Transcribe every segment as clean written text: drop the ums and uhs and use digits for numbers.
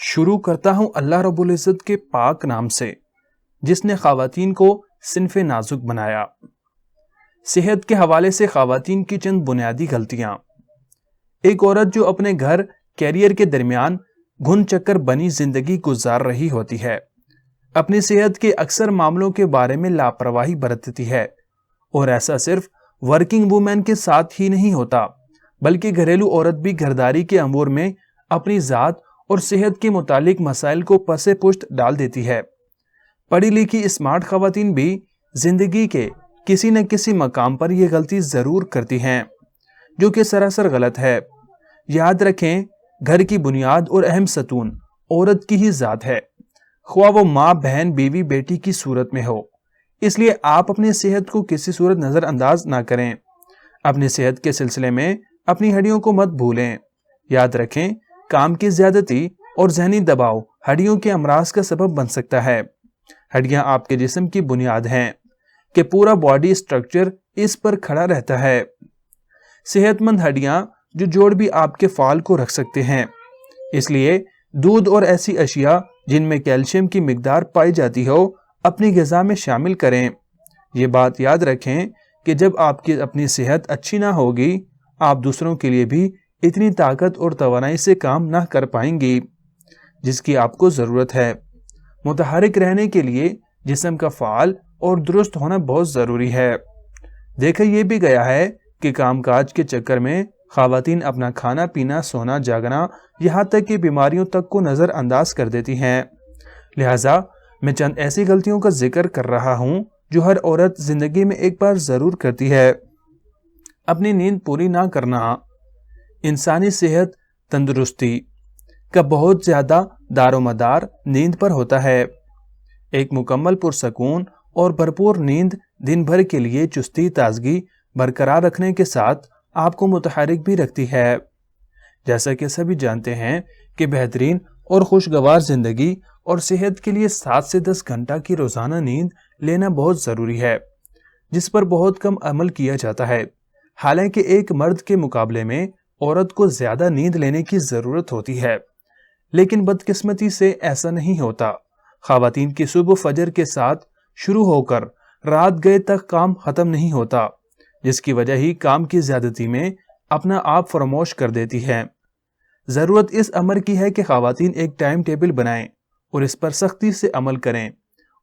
شروع کرتا ہوں اللہ رب العزت کے پاک نام سے جس نے خواتین کو صنف نازک بنایا۔ صحت کے حوالے سے خواتین کی چند بنیادی غلطیاں۔ ایک عورت جو اپنے گھر کیریئر کے درمیان گھن چکر بنی زندگی گزار رہی ہوتی ہے، اپنی صحت کے اکثر معاملوں کے بارے میں لاپرواہی برتتی ہے، اور ایسا صرف ورکنگ وومن کے ساتھ ہی نہیں ہوتا بلکہ گھریلو عورت بھی گھرداری کے امور میں اپنی ذات اور صحت کے متعلق مسائل کو پس پشت ڈال دیتی ہے۔ پڑھی لکھی اسمارٹ خواتین بھی زندگی کے کسی نہ کسی مقام پر یہ غلطی ضرور کرتی ہیں جو کہ سراسر غلط ہے۔ یاد رکھیں، گھر کی بنیاد اور اہم ستون عورت کی ہی ذات ہے، خواہ وہ ماں، بہن، بیوی، بیٹی کی صورت میں ہو۔ اس لیے آپ اپنی صحت کو کسی صورت نظر انداز نہ کریں۔ اپنی صحت کے سلسلے میں اپنی ہڈیوں کو مت بھولیں۔ یاد رکھیں، کام کی زیادتی اور ذہنی دباؤ ہڈیوں کے امراض کا سبب بن سکتا ہے۔ ہڈیاں آپ کے جسم کی بنیاد ہیں کہ پورا باڈی سٹرکچر اس پر کھڑا رہتا ہے۔ صحت مند ہڈیاں جو جوڑ بھی آپ کے فعال کو رکھ سکتے ہیں۔ اس لیے دودھ اور ایسی اشیاء جن میں کیلشیم کی مقدار پائی جاتی ہو اپنی غذا میں شامل کریں۔ یہ بات یاد رکھیں کہ جب آپ کی اپنی صحت اچھی نہ ہوگی، آپ دوسروں کے لیے بھی اتنی طاقت اور توانائی سے کام نہ کر پائیں گی جس کی آپ کو ضرورت ہے۔ متحرک رہنے کے لیے جسم کا فعال اور درست ہونا بہت ضروری ہے۔ دیکھا یہ بھی گیا ہے کہ کام کاج کے چکر میں خواتین اپنا کھانا پینا، سونا جاگنا، یہاں تک کہ بیماریوں تک کو نظر انداز کر دیتی ہیں۔ لہٰذا میں چند ایسی غلطیوں کا ذکر کر رہا ہوں جو ہر عورت زندگی میں ایک بار ضرور کرتی ہے۔ اپنی نیند پوری نہ کرنا۔ انسانی صحت تندرستی کا بہت زیادہ دار و مدار نیند پر ہوتا ہے۔ ایک مکمل پرسکون اور بھرپور نیند دن بھر کے لیے چستی تازگی برقرار رکھنے کے ساتھ آپ کو متحرک بھی رکھتی ہے۔ جیسا کہ سبھی جانتے ہیں کہ بہترین اور خوشگوار زندگی اور صحت کے لیے 7 سے 10 گھنٹہ کی روزانہ نیند لینا بہت ضروری ہے، جس پر بہت کم عمل کیا جاتا ہے۔ حالانکہ ایک مرد کے مقابلے میں عورت کو زیادہ نیند لینے کی ضرورت ہوتی ہے، لیکن بدقسمتی سے ایسا نہیں ہوتا۔ خواتین کی صبح فجر کے ساتھ شروع ہو کر رات گئے تک کام ختم نہیں ہوتا، جس کی وجہ ہی کام کی زیادتی میں اپنا آپ فراموش کر دیتی ہے۔ ضرورت اس امر کی ہے کہ خواتین ایک ٹائم ٹیبل بنائیں اور اس پر سختی سے عمل کریں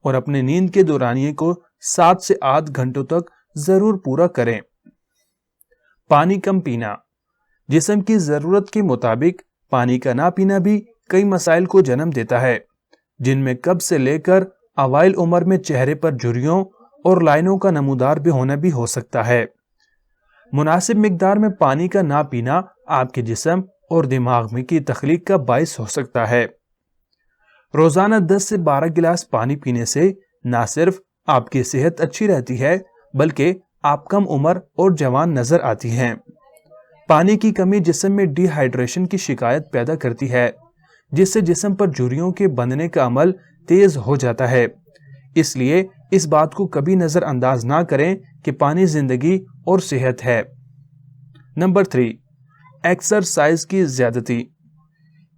اور اپنے نیند کے دورانیے کو 7 سے 8 گھنٹوں تک ضرور پورا کریں۔ پانی کم پینا۔ جسم کی ضرورت کے مطابق پانی کا نہ پینا بھی کئی مسائل کو جنم دیتا ہے، جن میں قبض سے لے کر اوائل عمر میں چہرے پر جھریوں اور لائنوں کا نمودار بھی ہونا بھی ہو سکتا ہے۔ مناسب مقدار میں پانی کا نہ پینا آپ کے جسم اور دماغ میں کی تخلیق کا باعث ہو سکتا ہے۔ روزانہ 10 سے 12 گلاس پانی پینے سے نہ صرف آپ کی صحت اچھی رہتی ہے بلکہ آپ کم عمر اور جوان نظر آتی ہیں۔ پانی کی کمی جسم میں ڈی ہائیڈریشن کی شکایت پیدا کرتی ہے، جس سے جسم پر جھریوں کے بندھنے کا عمل تیز ہو جاتا ہے۔ اس لیے اس بات کو کبھی نظر انداز نہ کریں کہ پانی زندگی اور صحت ہے۔ نمبر 3، ایکسرسائز کی زیادتی۔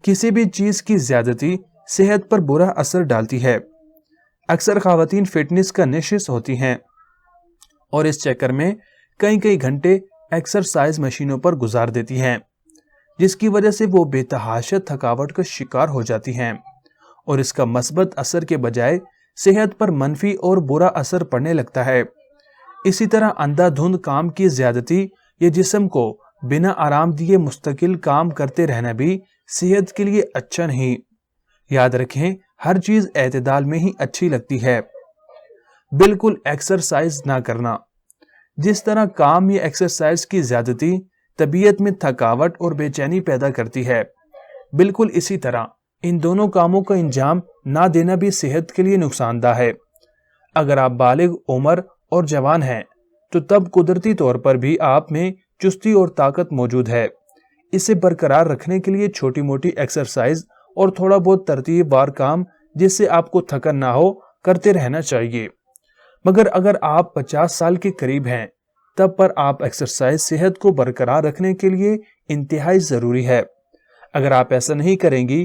کسی بھی چیز کی زیادتی صحت پر برا اثر ڈالتی ہے۔ اکثر خواتین فٹنس کا نشس ہوتی ہیں اور اس چکر میں کئی گھنٹے ایکسرسائز مشینوں پر گزار دیتی ہیں، جس کی وجہ سے وہ بے تحاشا تھکاوٹ کا شکار ہو جاتی ہیں اور اس کا مثبت اثر کے بجائے صحت پر منفی اور برا اثر پڑنے لگتا ہے۔ اسی طرح اندھا دھند کام کی زیادتی یا جسم کو بنا آرام دیے مستقل کام کرتے رہنا بھی صحت کے لیے اچھا نہیں۔ یاد رکھیں، ہر چیز اعتدال میں ہی اچھی لگتی ہے۔ بالکل ایکسرسائز نہ کرنا۔ جس طرح کام یا ایکسرسائز کی زیادتی طبیعت میں تھکاوٹ اور بے چینی پیدا کرتی ہے، بالکل اسی طرح ان دونوں کاموں کا انجام نہ دینا بھی صحت کے لیے نقصان دہ ہے۔ اگر آپ بالغ عمر اور جوان ہیں تو تب قدرتی طور پر بھی آپ میں چستی اور طاقت موجود ہے۔ اسے برقرار رکھنے کے لیے چھوٹی موٹی ایکسرسائز اور تھوڑا بہت ترتیب وار کام جس سے آپ کو تھکن نہ ہو کرتے رہنا چاہیے۔ مگر اگر آپ 50 سال کے قریب ہیں تب پر آپ ایکسرسائز صحت کو برقرار رکھنے کے لیے انتہائی ضروری ہے۔ اگر آپ ایسا نہیں کریں گی